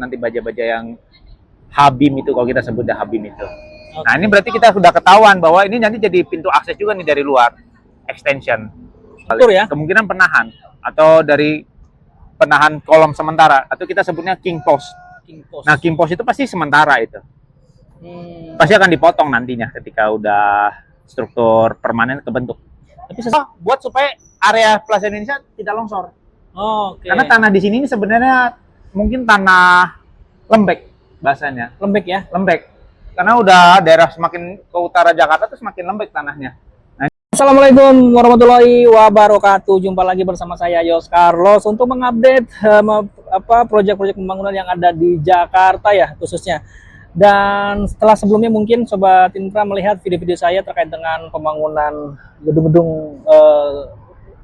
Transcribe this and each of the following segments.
nanti baja-baja yang Habim itu, kalau kita sebut Habim itu. Nah, ini berarti kita sudah ketahuan bahwa ini nanti jadi pintu akses juga nih dari luar, extension. Betul ya? Kemungkinan penahan atau dari penahan kolom sementara atau kita sebutnya king post. Nah, king post itu pasti sementara itu. Pasti akan dipotong nantinya ketika udah struktur permanen kebentuk. Tapi buat supaya area Plaza Indonesia tidak longsor. Karena tanah di sini ini sebenarnya mungkin tanah lembek bahasanya. Lembek ya? Lembek. Karena udah daerah semakin ke utara Jakarta tuh semakin lembek tanahnya. Assalamualaikum warahmatullahi wabarakatuh. Jumpa lagi bersama saya Yos Carlos untuk mengupdate proyek-proyek pembangunan yang ada di Jakarta ya khususnya. Dan setelah sebelumnya mungkin Sobat Infra melihat video-video saya terkait dengan pembangunan gedung-gedung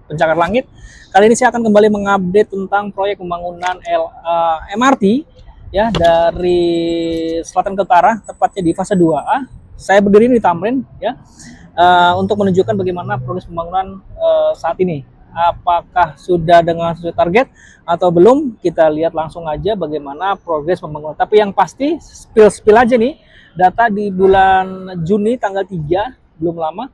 pencakar langit. Kali ini saya akan kembali mengupdate tentang proyek pembangunan MRT ya dari selatan ke utara, tepatnya di fase 2A. Saya berdiri di Tamrin ya. Untuk menunjukkan bagaimana progres pembangunan saat ini. Apakah sudah dengan sesuai target atau belum? Kita lihat langsung aja bagaimana progres pembangunan. Tapi yang pasti spill aja nih, data di bulan Juni tanggal 3, belum lama,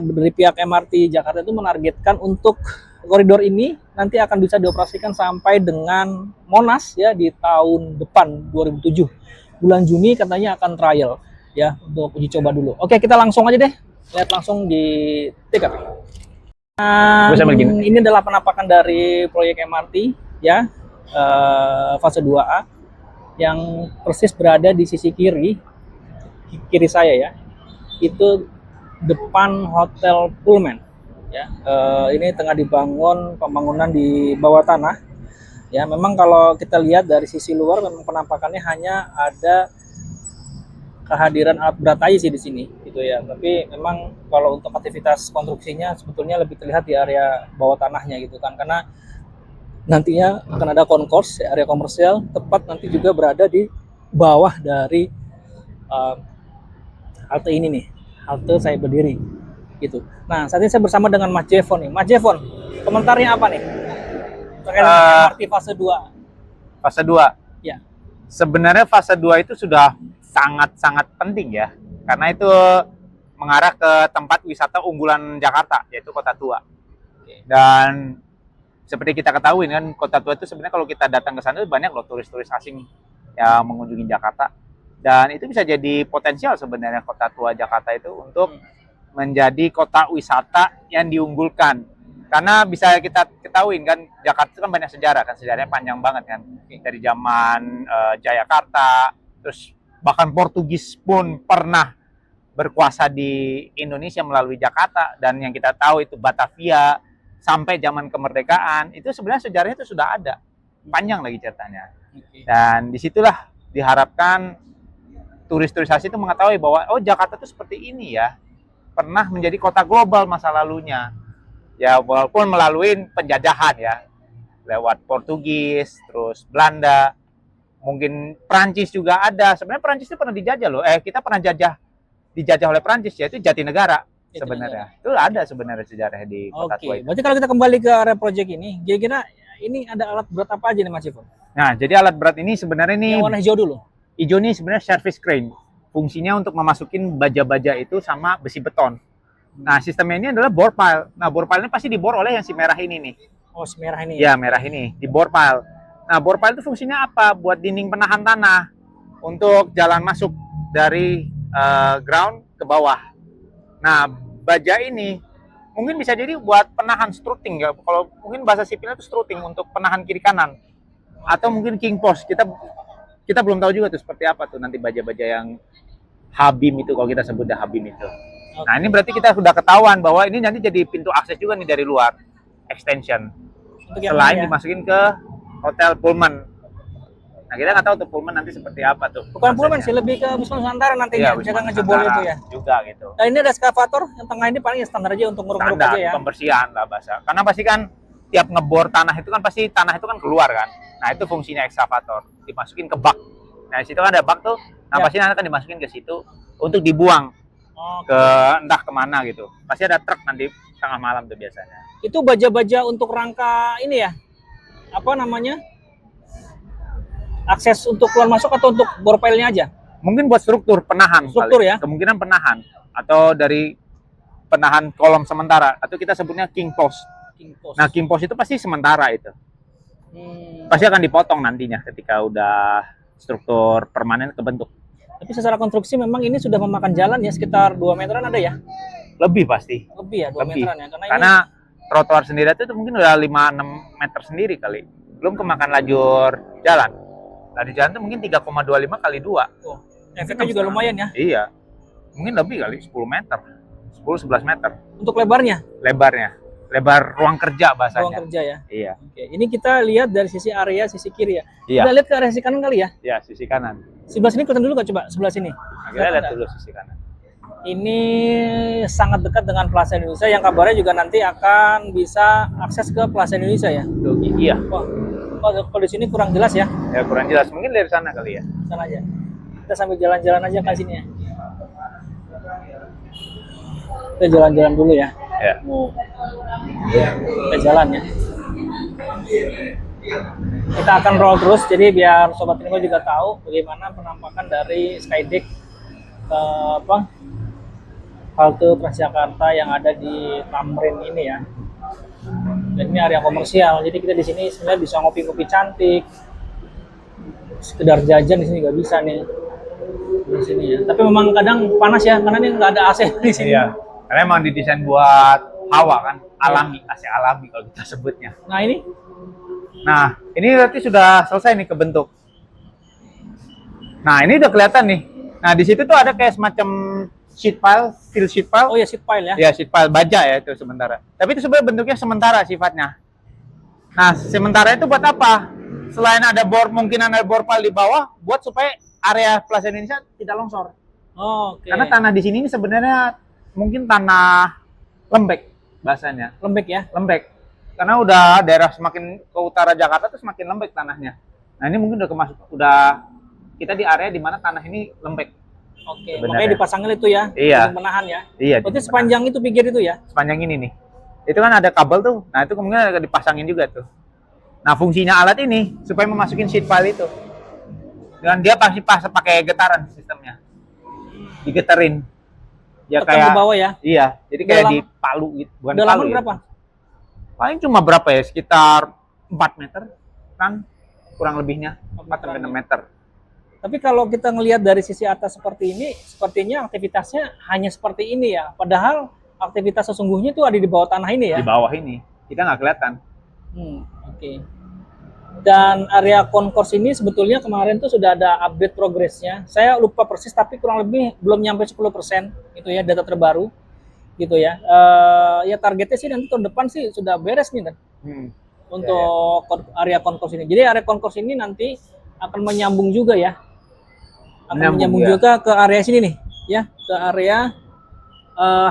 dari pihak MRT Jakarta itu menargetkan untuk koridor ini nanti akan bisa dioperasikan sampai dengan Monas ya di tahun depan 2007. Bulan Juni katanya akan trial ya untuk uji coba dulu. Oke, kita langsung aja deh lihat langsung di TKP. Ini adalah penampakan dari proyek MRT ya fase 2A yang persis berada di sisi kiri saya ya. Itu depan Hotel Pullman ya. Ini tengah dibangun pembangunan di bawah tanah. Ya, memang kalau kita lihat dari sisi luar memang penampakannya hanya ada kehadiran alat berat aja sih di sini gitu ya. Tapi memang kalau untuk aktivitas konstruksinya sebetulnya lebih terlihat di area bawah tanahnya gitu kan, karena nantinya akan ada concourse area komersial tepat nanti juga berada di bawah dari halte ini nih, halte saya berdiri gitu. Nah, saat ini saya bersama dengan Mas Jevon nih. Mas Jevon, komentarnya apa nih terkait MRT fase 2? Fase 2. Ya. Sebenarnya fase 2 itu sudah sangat-sangat penting ya, karena itu mengarah ke tempat wisata unggulan Jakarta, yaitu Kota Tua. Dan seperti kita ketahui kan, Kota Tua itu sebenarnya kalau kita datang ke sana banyak loh turis-turis asing yang mengunjungi Jakarta. Dan itu bisa jadi potensial sebenarnya Kota Tua Jakarta itu untuk menjadi kota wisata yang diunggulkan. Karena bisa kita ketahui kan, Jakarta itu kan banyak sejarah kan, sejarahnya panjang banget kan. Dari zaman Jayakarta, terus bahkan Portugis pun pernah berkuasa di Indonesia melalui Jakarta, dan yang kita tahu itu Batavia sampai zaman kemerdekaan itu sebenarnya sejarahnya itu sudah ada, panjang lagi ceritanya. Dan disitulah diharapkan turis-turis asing itu mengetahui bahwa oh Jakarta itu seperti ini ya, pernah menjadi kota global masa lalunya ya, walaupun melalui penjajahan ya, lewat Portugis, terus Belanda, mungkin Prancis juga ada. Sebenarnya Prancis itu pernah dijajah loh. Kita pernah dijajah oleh Prancis, yaitu Jatinegara sebenarnya. Itu ada sebenarnya sejarah di Kota Tua itu. Berarti kalau kita kembali ke area proyek ini, kira-kira ini ada alat berat apa aja nih Mas Jevon? Nah, jadi alat berat ini sebenarnya ini yang warna hijau dulu. Hijau ini sebenarnya service crane. Fungsinya untuk memasukin baja-baja itu sama besi beton. Nah, sistemnya ini adalah bore pile. Nah, bore pile ini pasti dibor oleh yang si merah ini nih. Oh, si merah ini. Ya, merah ini, di bore pile. Nah, bore pile itu fungsinya apa? Buat dinding penahan tanah untuk jalan masuk dari ground ke bawah. Nah, baja ini mungkin bisa jadi buat penahan strutting ya. Kalau mungkin bahasa sipilnya itu strutting untuk penahan kiri kanan. Atau mungkin king post. Kita belum tahu juga tuh seperti apa tuh nanti baja-baja yang Habim itu, kalau kita sebut Habim itu. Nah, ini berarti kita sudah ketahuan bahwa ini nanti jadi pintu akses juga nih dari luar, extension. Selain dimasukin ke Hotel Pullman. Nah, kita nggak tahu tuh Pullman nanti seperti apa tuh. Bukan Pullman sih, lebih ke Wisma Nusantara nantinya. Jangan ngejebol itu ya. Juga gitu. Nah, ini ada eskavator yang tengah ini paling standar aja untuk nguruk-nguruk aja ya. Pembersihan lah bahasa. Karena pasti kan tiap ngebor tanah itu kan pasti tanah itu kan keluar kan. Nah, itu fungsinya ekskavator, dimasukin ke bak. Nah, di situ kan ada bak tuh. Nah, pasti nanti akan dimasukin ke situ untuk dibuang ke entah kemana gitu. Pasti ada truk nanti tengah malam tuh biasanya. Itu baja-baja untuk rangka ini ya, apa namanya, akses untuk keluar masuk atau untuk bor pile-nya aja? Mungkin buat struktur penahan. Struktur ya? Kemungkinan penahan atau dari penahan kolom sementara atau kita sebutnya king post. King post. Nah, king post itu pasti sementara itu. Hmm. Pasti akan dipotong nantinya ketika udah struktur permanen kebentuk. Tapi secara konstruksi memang ini sudah memakan jalan ya, sekitar 2 meteran ada ya? Lebih pasti. Lebih ya, 2 Lebih. meteran ya. Karena trotoar sendiri itu mungkin udah 5-6 meter sendiri kali. Belum kemakan lajur jalan. Lajur jalan itu mungkin 3,25 kali 2. Oh, efeknya juga lumayan ya? Iya. Mungkin lebih kali, 10 meter. 10-11 meter. Untuk lebarnya? Lebarnya. Lebar ruang kerja bahasanya. Ruang kerja ya? Iya. Oke, ini kita lihat dari sisi area, sisi kiri ya? Iya. Kita lihat ke area sisi kanan kali ya? Iya, sisi kanan. Sebelah sini kelihatan dulu nggak coba? Sebelah sini. Nah, kita lihat dulu sisi kanan. Ini sangat dekat dengan Plaza Indonesia yang kabarnya juga nanti akan bisa akses ke Plaza Indonesia ya? Tuh, iya. Wah, kalau di sini kurang jelas ya? Ya kurang jelas. Mungkin dari sana kali ya. Sana aja. Kita sambil jalan-jalan aja ke sini ya. Kita jalan-jalan dulu ya. Ya. Kita jalan ya. Kita akan roll terus, jadi biar Sobat Tringo juga tahu bagaimana penampakan dari Skydeck halte Transjakarta yang ada di Tamrin ini ya. Dan ini area komersial, jadi kita di sini sebenarnya bisa ngopi-ngopi cantik, sekedar jajan di sini nggak bisa nih di sini ya. Tapi memang kadang panas ya, karena ini nggak ada AC di sini. Iya. Karena emang didesain buat hawa kan, alami, AC alami kalau kita sebutnya. Nah ini, Nah, ini berarti sudah selesai nih kebentuk. Nah, ini udah kelihatan nih. Nah, di situ tuh ada kayak semacam sheet pile, steel sheet pile. oh ya sheet pile ya. Ya, sheet pile baja ya itu sementara. Tapi itu sebenarnya bentuknya sementara sifatnya. Nah, sementara itu buat apa? Selain ada bor, mungkin ada bor pile di bawah, buat supaya area Plaza Indonesia tidak longsor. Oh, oke. Karena tanah di sini ini sebenarnya mungkin tanah lembek bahasanya. Lembek ya. Lembek. Karena udah daerah semakin ke utara Jakarta tuh semakin lembek tanahnya. Nah, ini mungkin udah kita di area di mana tanah ini lembek. Oke, Sebenarnya. makanya dipasangin itu ya, Iya. untuk menahan ya. Iya. Berarti sepanjang itu pinggir itu ya? Sepanjang ini nih. Itu kan ada kabel tuh. Nah, itu kemungkinan akan dipasangin juga tuh. Nah, fungsinya alat ini supaya memasukin sheet pile itu. Dan dia pasti pakai getaran sistemnya. Digeterin. Ya Tekan kayak ke bawah ya. Iya, jadi Udah kayak lama- di palu gitu. Bukan Udah palu lama ya. berapa? Paling cuma berapa ya? Sekitar 4 meter kan kurang lebihnya. 4 sampai 6 meter. Tapi kalau kita ngelihat dari sisi atas seperti ini, sepertinya aktivitasnya hanya seperti ini ya. Padahal aktivitas sesungguhnya itu ada di bawah tanah ini ya. Di bawah ini. Kita nggak kelihatan. Oke. Dan area concourse ini sebetulnya kemarin tuh sudah ada update progresnya. Saya lupa persis tapi kurang lebih belum nyampe 10% itu ya data terbaru gitu ya. Ya targetnya sih nanti tahun depan sih sudah beres nih Dan, untuk area concourse ini. Jadi area concourse ini nanti akan menyambung juga ya. Akan menyambung ya. juga ke area sini nih ya, ke area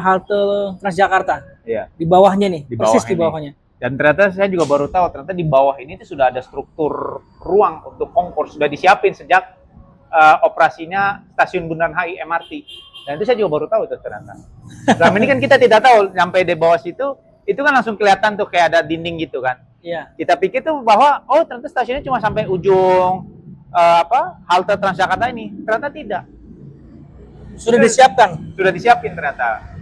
halte Transjakarta. Iya. Di bawahnya nih, Di persis bawah di ini. bawahnya. Dan ternyata saya juga baru tahu ternyata di bawah ini tuh sudah ada struktur ruang untuk concourse sudah disiapin sejak operasinya stasiun Bundaran HI MRT. Dan itu saya juga baru tahu itu ternyata. Selama ini kan kita tidak tahu sampai di bawah situ itu kan langsung kelihatan tuh kayak ada dinding gitu kan. Iya. Kita pikir tuh bahwa oh ternyata stasiunnya cuma sampai ujung halte Transjakarta ini. Ternyata tidak. Sudah disiapkan. Sudah disiapin ternyata.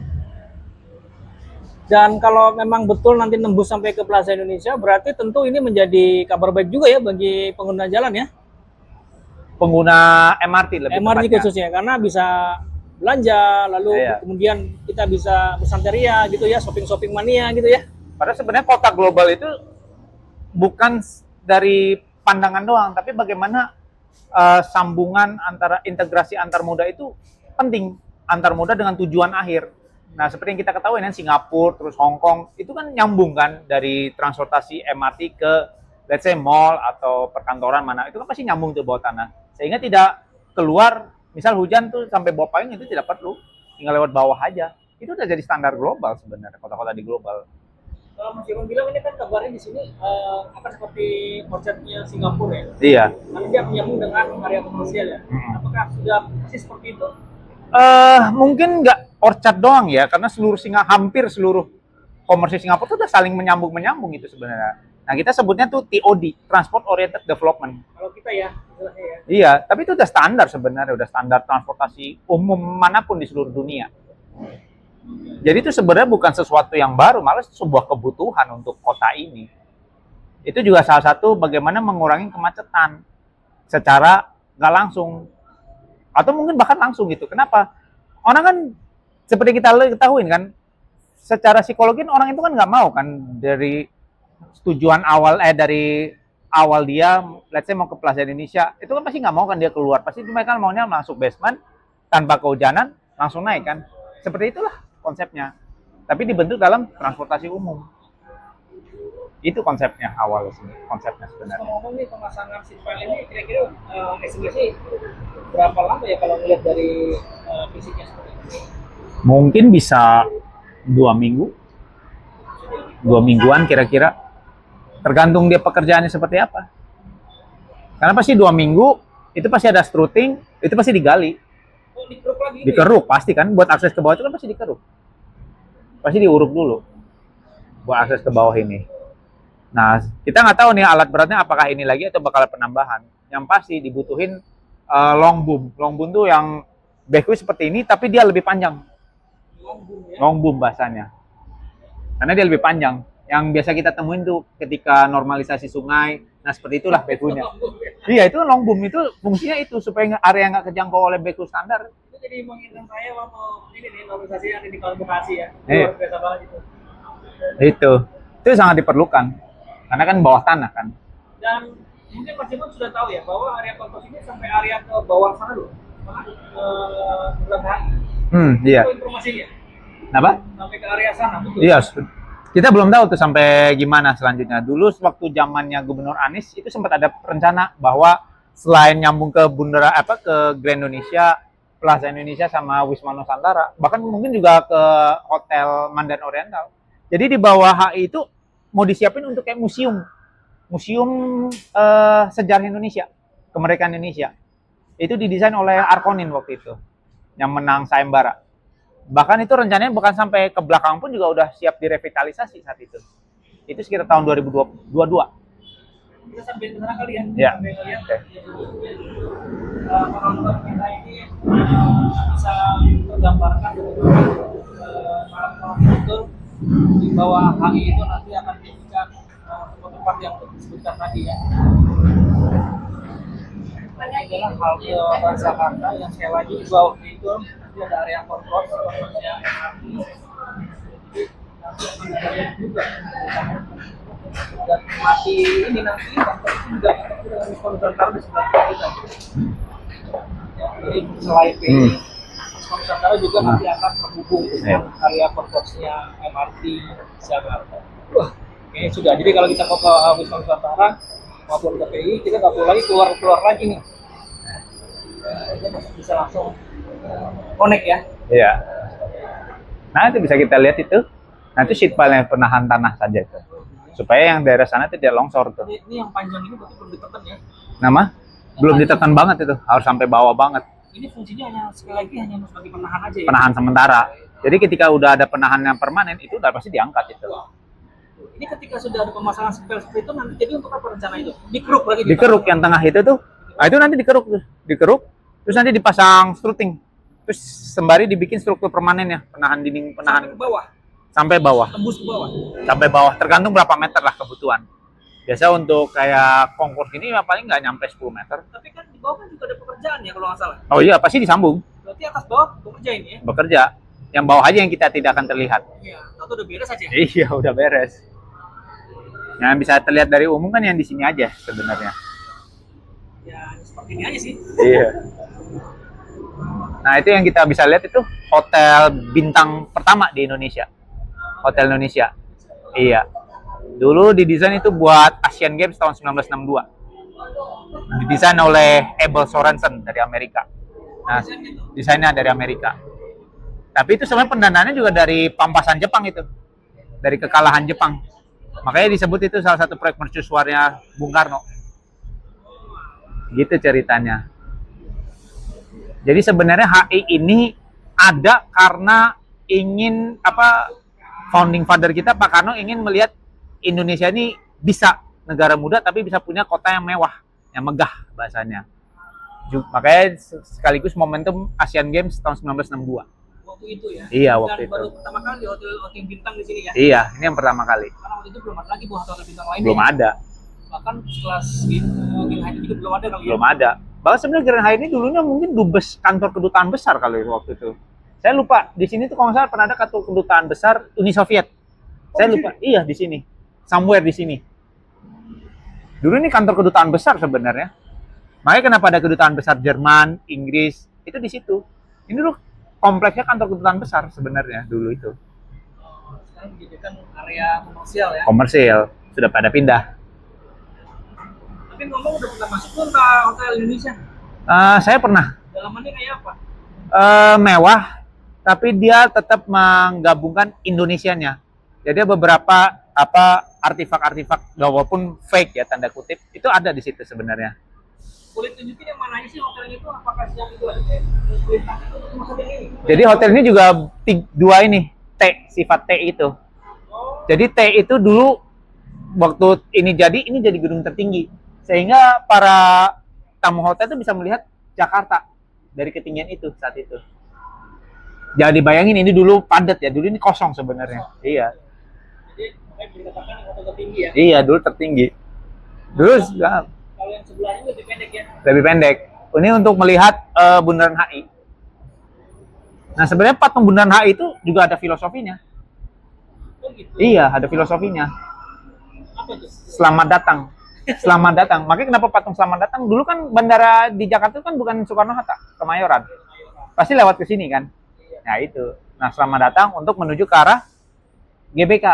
Dan kalau memang betul nanti nembus sampai ke Plaza Indonesia, berarti tentu ini menjadi kabar baik juga ya bagi pengguna jalan ya. Pengguna MRT lebih MRT tepatnya. khususnya, karena bisa belanja, lalu Iya. kemudian kita bisa bersanteria gitu ya, shopping-shopping mania gitu ya. Padahal sebenarnya kota global itu bukan dari pandangan doang, tapi bagaimana sambungan antara integrasi antar moda itu penting, antar moda dengan tujuan akhir. Nah, seperti yang kita ketahui kan Singapura, terus Hong Kong, itu kan nyambung kan dari transportasi MRT ke let's say mall atau perkantoran mana, itu kan pasti nyambung tuh bawah tanah. Sehingga tidak keluar, misal hujan tuh sampai bawah payung itu tidak perlu, tinggal lewat bawah aja. Itu udah jadi standar global sebenarnya, kota-kota di global. Kalau Mas Irwan bilang ini kan kabarnya di sini akan seperti konsepnya Singapura ya. Iya. Nanti dia menyambung dengan area komersial ya. Apakah sudah persis seperti itu? Mungkin nggak orchard doang ya, karena hampir seluruh komersi Singapura itu udah saling menyambung itu sebenarnya. Nah, kita sebutnya tuh TOD, Transport Oriented Development. Kalau kita ya, Iya, tapi itu udah standar sebenarnya, udah standar transportasi umum manapun di seluruh dunia. Jadi itu sebenarnya bukan sesuatu yang baru, malah sebuah kebutuhan untuk kota ini. Itu juga salah satu bagaimana mengurangi kemacetan secara nggak langsung, atau mungkin bahkan langsung gitu. Kenapa? Orang kan seperti kita ketahui kan, secara psikologi orang itu kan nggak mau kan dari tujuan awal dari awal dia, let's say mau ke Plaza Indonesia, itu kan pasti nggak mau kan dia keluar, pasti mereka maunya masuk basement tanpa kehujanan langsung naik kan, seperti itulah konsepnya. Tapi dibentuk dalam transportasi umum, itu konsepnya awal sih, konsepnya sebenarnya. Ngomong nih pemasangan seat pile ini kira-kira estimasi berapa lama ya kalau melihat dari fisiknya seperti ini? Mungkin bisa 2 minggu, 2 mingguan kira-kira. Tergantung dia pekerjaannya seperti apa. Karena pasti 2 minggu, itu pasti ada strutting, itu pasti digali. Oh, dikeruk lagi? Dikeruk, pasti kan. Buat akses ke bawah itu kan pasti dikeruk. Pasti diuruk dulu. Buat akses ke bawah ini. Nah, kita nggak tahu nih alat beratnya apakah ini lagi atau bakal penambahan. Yang pasti dibutuhin long boom. Long boom tuh yang backhoe seperti ini, tapi dia lebih panjang. Long boom ya? Long boom bahasanya. Karena dia lebih panjang. Yang biasa kita temuin tuh ketika normalisasi sungai, nah seperti itulah backhoe-nya. Iya, itu long boom, itu fungsinya itu supaya area nggak kejangkau oleh backhoe standar. Itu jadi mengingat saya waktu ini nih normalisasi yang ada di Kampung Bekasi ya. Iya. Luar biasa banget itu. Itu sangat diperlukan karena kan bawah tanah kan. Dan mungkin Mas Jimon sudah tahu ya bahwa area kompos ini sampai area ke bawah sana loh. Mana Iya. itu informasinya Kenapa? sampai ke area sana betul. Iya, kita belum tahu tuh sampai gimana selanjutnya. Dulu waktu zamannya Gubernur Anies itu sempat ada rencana bahwa selain nyambung ke ke Grand Indonesia, Plaza Indonesia sama Wisma Nusantara, bahkan mungkin juga ke Hotel Mandan Oriental. Jadi di bawah HI itu mau disiapin untuk kayak museum sejarah Indonesia, kemerdekaan Indonesia. Itu didesain oleh Arkonin waktu itu, yang menang sayembara. Bahkan itu rencananya bukan sampai ke belakang pun juga udah siap direvitalisasi saat itu. Itu sekitar tahun 2022. Kita sambil ke sana kali ya. Ya. Sambil ngeliat Oke. penonton kita ini bisa tergambarkan malam betul di bawah HI itu nanti akan dijadikan tempat yang disebutkan tadi ya. Ini adalah halte Transjakarta yang sekali lagi di bawah itu nanti ada area control sepertinya MRT. Dan mati ini nanti juga dengan Wisma Nusantara di sebelah kita. Jadi selain PI, Wisma Nusantara juga nanti akan terhubung dengan area konsorsinya MRT Jakarta. Wah, kayaknya sudah. Jadi kalau kita mau ke Wisma Nusantara maupun ke PI, kita nggak perlu lagi keluar lagi nih. Kita bisa langsung connect ya. Iya. Nah, itu bisa kita lihat itu. Nah, itu sheet pile yang penahan tanah saja itu. Supaya yang daerah sana tidak longsor tuh. Ini yang panjang ini berarti belum ditekan ya? Nama? Belum ditekan banget itu, harus sampai bawah banget. Ini fungsinya hanya sekali lagi hanya sebagai penahan aja ya? Penahan sementara. Jadi ketika udah ada penahan yang permanen, itu udah pasti diangkat itu. Ini ketika sudah ada pemasangan sepel seperti itu nanti jadi untuk apa rencana itu? Dikeruk lagi? Dikeruk yang tengah itu tuh. Nah, itu nanti dikeruk tuh. Dikeruk, terus nanti dipasang strutting. Terus sembari dibikin struktur permanen ya, penahan dinding, penahan sampai ke bawah? Sampai bawah. Tembus ke bawah? Sampai bawah, tergantung berapa meter lah kebutuhan. Biasa untuk kayak kongkurs ini ya paling nggak nyampe 10 meter. Tapi kan di bawah kan juga ada pekerjaan ya kalau nggak salah? Oh iya, pasti disambung. Berarti atas bawah bekerja ini ya? Bekerja. Yang bawah aja yang kita tidak akan terlihat. Iya, atau udah beres aja? Iya, udah beres. Yang bisa terlihat dari umum kan yang di sini aja sebenarnya. Ya, seperti ini aja sih. Iya. Nah, itu yang kita bisa lihat itu hotel bintang pertama di Indonesia. Hotel Indonesia. Iya. Dulu didesain itu buat Asian Games tahun 1962. Didesain oleh Abel Sorensen dari Amerika. Nah, desainnya dari Amerika. Tapi itu sebenarnya pendanaannya juga dari pampasan Jepang itu. Dari kekalahan Jepang. Makanya disebut itu salah satu proyek mercusuarnya Bung Karno. Gitu ceritanya. Jadi sebenarnya HI ini ada karena ingin founding father kita Pak Karno ingin melihat Indonesia ini bisa negara muda tapi bisa punya kota yang mewah, yang megah bahasanya. Makanya sekaligus momentum Asian Games tahun 1962. Waktu itu ya. Iya, Dan waktu itu. baru pertama kali di hotel bintang di sini ya. Iya, ini yang pertama kali. Karena waktu itu belum ada lagi buat hotel bintang lain. Belum ada. Bahkan kelas Grand Hyatt juga belum ada kali ya. Belum ada. Bahkan sebenarnya Grand Hyatt ini dulunya mungkin dubes kantor kedutaan besar kali waktu itu. Saya lupa, di sini tuh kalau nggak salah pernah ada kantor kedutaan besar Uni Soviet. Saya lupa. Iya, di sini. Somewhere di sini. Dulu ini kantor kedutaan besar sebenarnya. Makanya kenapa ada kedutaan besar Jerman, Inggris, itu di situ. Ini dulu kompleksnya kantor kedutaan besar sebenarnya dulu itu. Sekarang dijadikan area komersial ya. Komersial, sudah pada pindah. Tapi ngomong udah pernah masuk tuh ke hotel Indonesia. Saya pernah. Dalamannya kayak apa? Mewah, tapi dia tetap menggabungkan Indonesianya. Jadi beberapa artifak-artifak walaupun fake ya tanda kutip itu ada di situ sebenarnya. Boleh tunjukin yang mana sih hotelnya itu? Apakah siang itu ada bintang itu maksudnya ini? Jadi hotel ini juga dua ini T, sifat T itu. Jadi T itu dulu waktu ini jadi gedung tertinggi sehingga para tamu hotel itu bisa melihat Jakarta dari ketinggian itu saat itu. Jadi bayangin ini dulu padat ya, dulu ini kosong sebenarnya. Iya. Jadi makanya dikatakan hotel tertinggi ya. Iya, dulu tertinggi. Dulu Kalau yang sebelahnya lebih pendek ya. lebih pendek. Ini untuk melihat Bundaran HI. Nah, sebenarnya patung Bundaran HI itu juga ada filosofinya. Oh gitu. Iya, ada filosofinya. Apa tuh? Selamat datang. Selamat datang. Makanya kenapa patung selamat datang? Dulu kan bandara di Jakarta itu kan bukan Soekarno-Hatta, Kemayoran. Pasti lewat ke sini kan? Nah, itu. Nah, selamat datang untuk menuju ke arah GBK,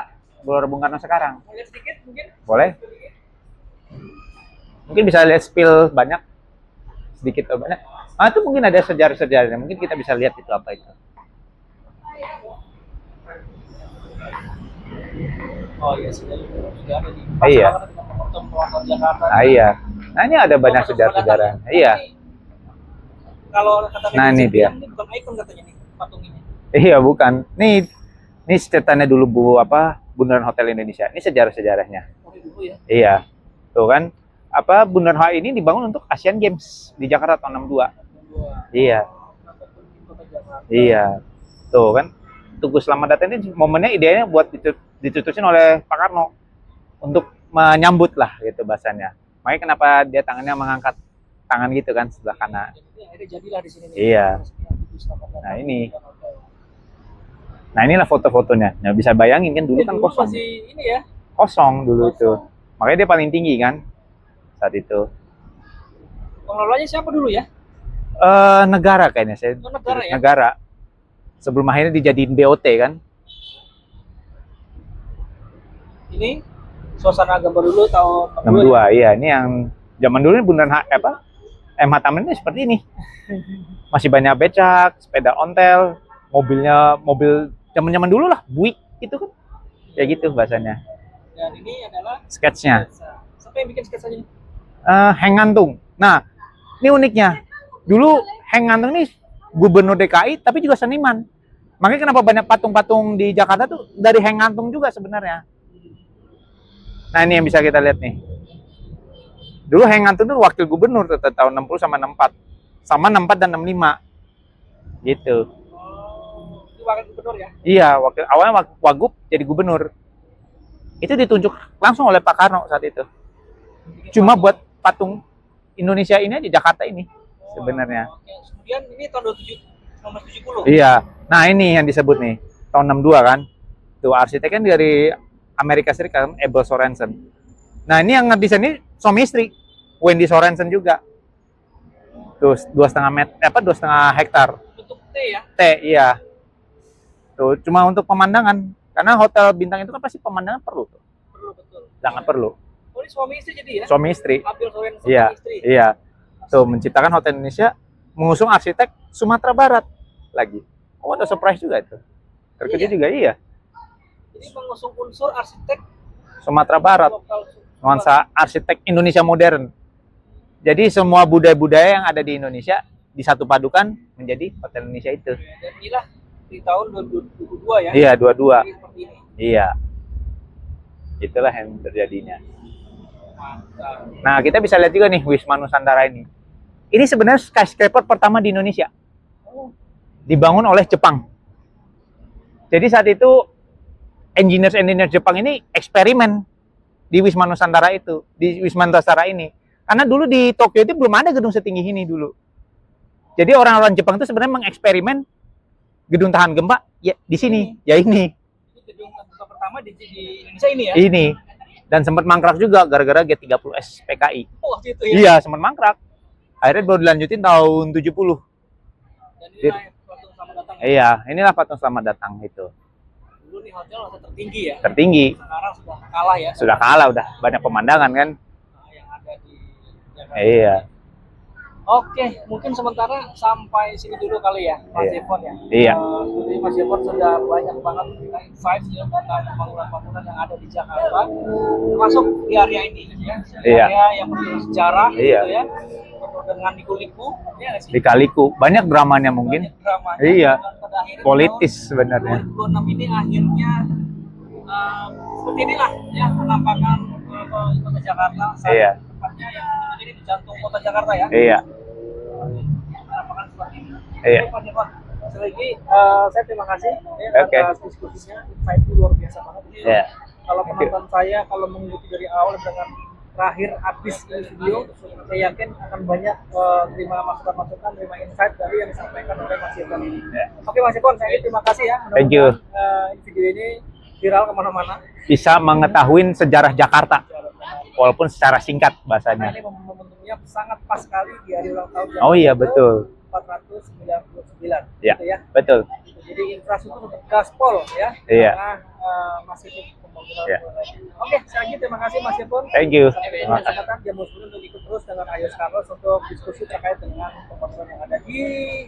Gelora Bung Karno sekarang. Mau lihat sedikit mungkin? Boleh? Mungkin bisa lihat spill banyak, sedikit atau banyak. Itu mungkin ada sejarah-sejarahnya. Mungkin kita bisa lihat itu apa itu. Oh iya, sejarah juga ada di Iya. Hotel Jakarta. Iya. Nah, ini ada banyak sejarah-sejarah. Iya. Kalau kata Nah, ini dia. ini bukan ikon katanya nih patung ini. Iya, bukan. Ini ceritanya dulu Bundaran Hotel Indonesia. Ini sejarah-sejarahnya. Oh, dulu ya. Iya. Tuh kan. Bundaran HI ini dibangun untuk Asian Games di Jakarta tahun 62. Iya. Iya. Tuh kan. Tugu Selamat Datang ini momennya idenya buat dicetusin oleh Pak Karno untuk menyambut lah gitu bahasanya. Makanya kenapa dia tangannya mengangkat tangan gitu kan sebelah kanan. Jadi akhirnya jadilah di sini nih. Iya. Nah, ini. Nah, inilah foto-fotonya. Nah, bisa bayangin kan dulu kan dulu kosong. masih ini ya. Kosong dulu itu. Makanya dia paling tinggi kan saat itu. Pengelolanya siapa dulu ya? Negara kayaknya saya. Oh, negara ya? Negara. Sebelum akhirnya dijadiin BOT kan. Ini suasana gambar dulu tahun 62. Iya, ini yang zaman dulu ini Bundaran MH Tamrin ini seperti ini. Masih banyak becak, sepeda ontel, mobil zaman-zaman dulu lah, Buick itu kan. Ya gitu bahasanya. Dan ini adalah Sketsnya. siapa yang bikin sketsanya? Heng Ngantung. Nah, ini uniknya. Dulu Heng Ngantung ini gubernur DKI tapi juga seniman. Makanya kenapa banyak patung-patung di Jakarta tuh dari Heng Ngantung juga sebenarnya. Nah, ini yang bisa kita lihat nih. Dulu Heng Ngantung tuh wakil gubernur tuh tahun 60 sama 64. Sama 64 dan 65. Gitu. Oh, itu wakil gubernur ya? Iya, awalnya Wagub jadi gubernur. Itu ditunjuk langsung oleh Pak Karno saat itu. Cuma buat patung Indonesia ini aja, Jakarta ini sebenarnya. Oke. Kemudian ini tahun 1970. Iya. Nah, ini yang disebut nih, tahun 62 kan. Tuh arsitek kan dari Amerika Serikat, Abel Sorensen. Nah, ini yang ngedesain ini suami istri, Wendy Sorensen juga. Tuh 2,5 hektar. Bentuk T ya? T, iya. Tuh, cuma untuk pemandangan. Karena hotel bintang itu kan pasti pemandangan perlu tuh. Perlu, betul. Sangat perlu. Oh, ini suami istri jadi ya? Suami istri. Abel Sorensen Iya, suami istri. iya. Tuh, menciptakan hotel Indonesia, mengusung arsitek Sumatera Barat lagi. Oh, ada surprise juga itu. Terkejut juga, iya. Jadi mengusung unsur arsitek Sumatera Barat. lokal. Nuansa arsitek Indonesia modern. Jadi semua budaya-budaya yang ada di Indonesia disatu padukan menjadi Hotel Indonesia itu. Dan inilah di tahun 2022 ya? Iya, dua-dua. Jadi seperti ini. Iya. Itulah yang terjadinya. Mantap. Nah, kita bisa lihat juga nih Wisma Nusantara ini. Ini sebenarnya skyscraper pertama di Indonesia. Dibangun oleh Jepang. Jadi saat itu engineer Jepang ini eksperimen di Wisma Nusantara itu, di Wisma Nusantara ini. Karena dulu di Tokyo itu belum ada gedung setinggi ini dulu. Jadi orang-orang Jepang itu sebenarnya mengeksperimen gedung tahan gempa ya di sini, ya ini. Gedung terbuka pertama di Indonesia ini ya? Ini. Dan sempat mangkrak juga gara-gara G30S PKI. Oh, waktu itu ya? Iya, sempat mangkrak. Akhirnya baru dilanjutin tahun 70. Dan inilah patung selamat datang. Iya, inilah patung selamat datang itu. Dulu nih hotel masih tertinggi ya? Tertinggi. Sekarang sudah kalah ya? Sudah kalah, udah banyak pemandangan kan? Yang ada di Jakarta. Iya. Oke, mungkin sementara sampai sini dulu kali ya, Mas Iya. Jepon ya. Iya. Jadi Mas Jepon sudah banyak banget kita insight ya tentang bangunan-bangunan yang ada di Jakarta, termasuk di area ini ya, di Iya. area yang penuh sejarah Iya. gitu ya, penuh dengan liku-liku, ya nggak sih? Di Kaliku banyak dramanya mungkin. Banyak dramanya. Iya. Dan pada akhirnya Politis tahun sebenarnya. 2006 ini akhirnya seperti inilah ya penampakan kota Jakarta. Saat Iya. Tepatnya yang menjadi di jantung kota Jakarta ya. Iya. Penampakan seperti ini. Iya. Oke, Pak Jepon. Sekali lagi saya terima kasih ya, Oke. atas diskusinya. Insight itu luar biasa banget. Ini Iya. kalau penonton saya kalau mengikuti dari awal dengan terakhir habis ini video, saya yakin akan banyak terima masukan-masukan, terima insight dari yang disampaikan oleh Mas Jepon ini. Iya. Oke Mas Jepon, saya terima kasih ya. Thank you. Video ini viral kemana-mana. Bisa mengetahui sejarah Jakarta walaupun secara singkat Nah, bahasanya. ini momentumnya sangat pas sekali di hari ulang tahun Oh iya, Jakarta betul. 499. Iya. Gitu ya. Betul. Jadi infrastruktur untuk gaspol ya. Iya. Karena masih pembangunan. Iya. Oke, sekali lagi terima kasih Mas Jepon. Thank you. Sampai jumpa kesempatan jam 10 untuk ikut terus dengan Ayos Carlos untuk diskusi terkait dengan pembangunan yang ada di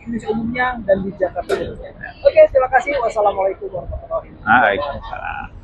Indonesia umumnya dan di Jakarta khususnya. Oke, terima kasih. Wassalamualaikum warahmatullahi wabarakatuh. Waalaikumsalam.